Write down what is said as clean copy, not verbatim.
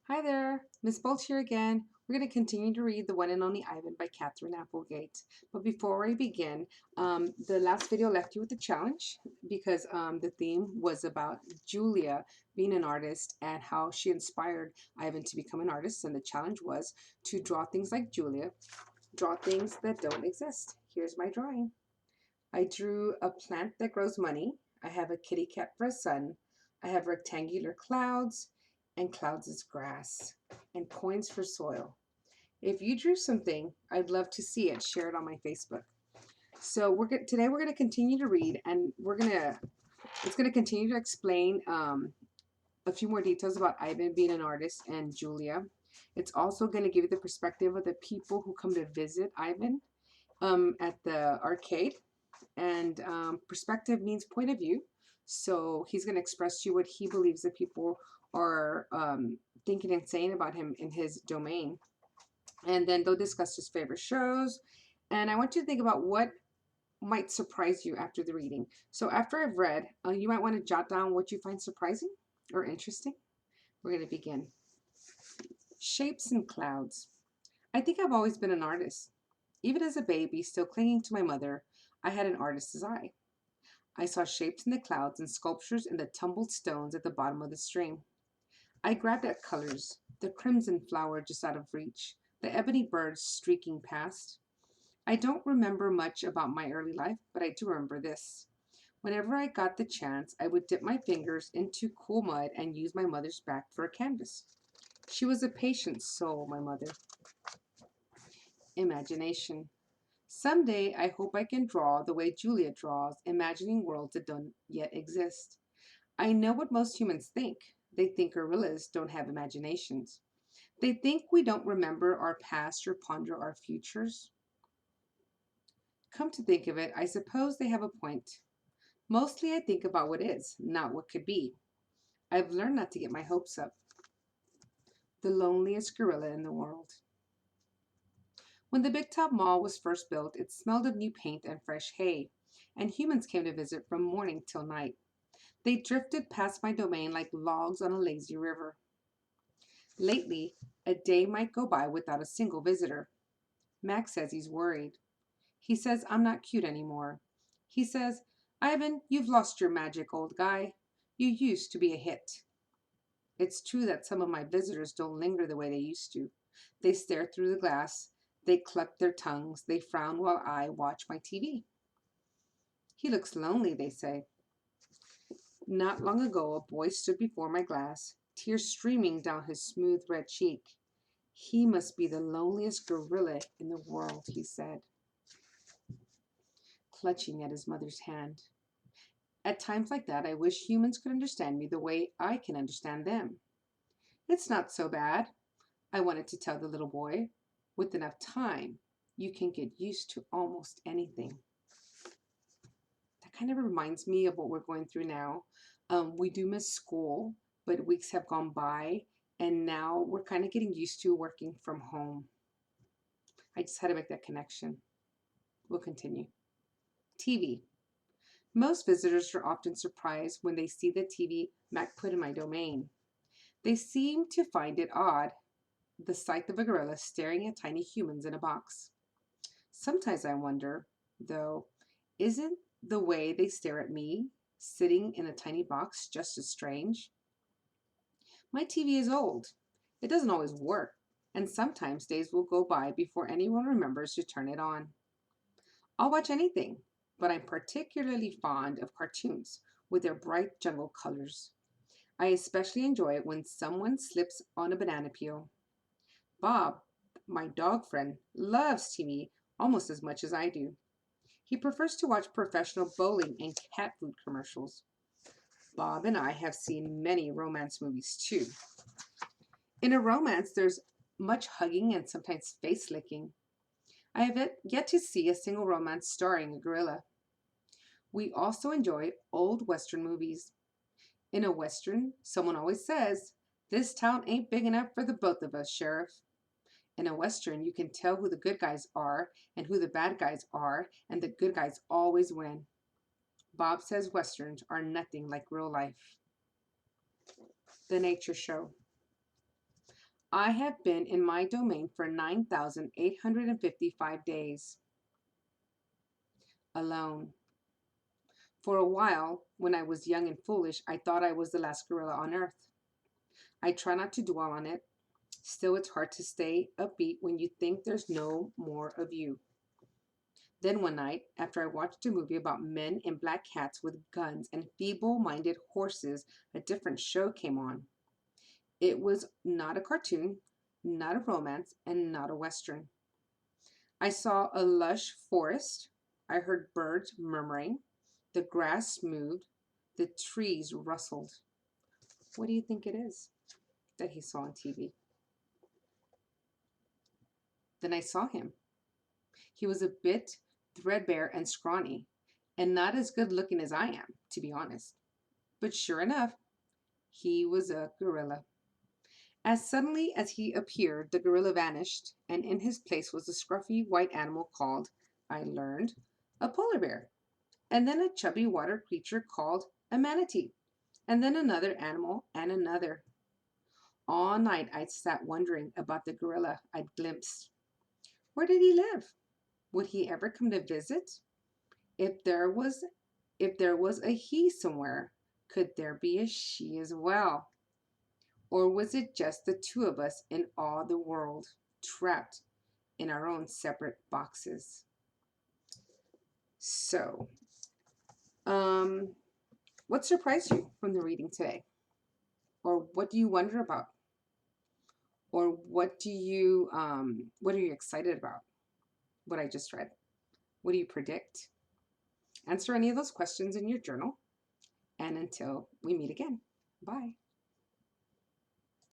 Hi there, Miss Bolt here again. We're going to continue to read The One and Only Ivan by Katherine Applegate. But before we begin, the last video left you with a challenge because the theme was about Julia being an artist and how she inspired Ivan to become an artist. And the challenge was to draw things like Julia, draw things that don't exist. Here's my drawing. I drew a plant that grows money. I have a kitty cat for a sun. I have rectangular clouds, and clouds is grass, and coins for soil. If you drew something, I'd love to see it. Share it on my Facebook. So today we're gonna continue to read, and it's gonna continue to explain a few more details about Ivan being an artist and Julia. It's also going to give you the perspective of the people who come to visit Ivan at the arcade. And perspective means point of view. So he's going to express to you what he believes that people are thinking and saying about him in his domain. And then they'll discuss his favorite shows. And I want you to think about what might surprise you after the reading. So after I've read, you might want to jot down what you find surprising or interesting. We're going to begin. Shapes and clouds. I think I've always been an artist. Even as a baby, still clinging to my mother, I had an artist's eye. I saw shapes in the clouds and sculptures in the tumbled stones at the bottom of the stream. I grabbed at colors, the crimson flower just out of reach, the ebony birds streaking past. I don't remember much about my early life, but I do remember this. Whenever I got the chance, I would dip my fingers into cool mud and use my mother's back for a canvas. She was a patient soul, my mother. Imagination. Someday I hope I can draw the way Julia draws, imagining worlds that don't yet exist. I know what most humans think. They think gorillas don't have imaginations. They think we don't remember our past or ponder our futures. Come to think of it, I suppose they have a point. Mostly I think about what is, not what could be. I've learned not to get my hopes up. The loneliest gorilla in the world. When the Big Top Mall was first built, it smelled of new paint and fresh hay, and humans came to visit from morning till night. They drifted past my domain like logs on a lazy river. Lately, a day might go by without a single visitor. Max says he's worried. He says I'm not cute anymore. He says, Ivan, you've lost your magic, old guy. You used to be a hit. It's true that some of my visitors don't linger the way they used to. They stare through the glass. They cluck their tongues. They frown while I watch my TV. He looks lonely, they say. Not long ago, a boy stood before my glass, tears streaming down his smooth red cheek. He must be the loneliest gorilla in the world, he said, clutching at his mother's hand. At times like that, I wish humans could understand me the way I can understand them. It's not so bad, I wanted to tell the little boy. With enough time, you can get used to almost anything. That kind of reminds me of what we're going through now. We do miss school, but weeks have gone by, and now we're kind of getting used to working from home. I just had to make that connection. We'll continue. TV. Most visitors are often surprised when they see the TV Mac put in my domain. They seem to find it odd, the sight of a gorilla staring at tiny humans in a box. Sometimes I wonder, though, isn't the way they stare at me, sitting in a tiny box, just as strange? My TV is old. It doesn't always work, and sometimes days will go by before anyone remembers to turn it on. I'll watch anything, but I'm particularly fond of cartoons with their bright jungle colors. I especially enjoy it when someone slips on a banana peel. Bob, my dog friend, loves TV almost as much as I do. He prefers to watch professional bowling and cat food commercials. Bob and I have seen many romance movies too. In a romance, there's much hugging and sometimes face licking. I have yet to see a single romance starring a gorilla. We also enjoy old Western movies. In a Western, someone always says, "This town ain't big enough for the both of us, Sheriff." In a Western, you can tell who the good guys are and who the bad guys are, and the good guys always win. Bob says Westerns are nothing like real life. The Nature Show. I have been in my domain for 9,855 days. Alone. For a while, when I was young and foolish, I thought I was the last gorilla on earth. I try not to dwell on it. Still, it's hard to stay upbeat when you think there's no more of you. Then one night, after I watched a movie about men in black hats with guns and feeble-minded horses, a different show came on. It was not a cartoon, not a romance, and not a western. I saw a lush forest. I heard birds murmuring. The grass moved. The trees rustled. What do you think it is that he saw on TV? Then I saw him. He was a bit threadbare and scrawny, and not as good looking as I am, to be honest. But sure enough, he was a gorilla. As suddenly as he appeared, the gorilla vanished, and in his place was a scruffy white animal called, I learned, a polar bear, and then a chubby water creature called a manatee, and then another animal and another. All night I sat wondering about the gorilla I'd glimpsed. Where did he live? Would he ever come to visit? If there was a he somewhere, could there be a she as well? Or was it just the two of us in all the world, trapped in our own separate boxes? So, what surprised you from the reading today? Or what do you wonder about? Or what are you excited about? What I just read? What do you predict? Answer any of those questions in your journal. And until we meet again, bye.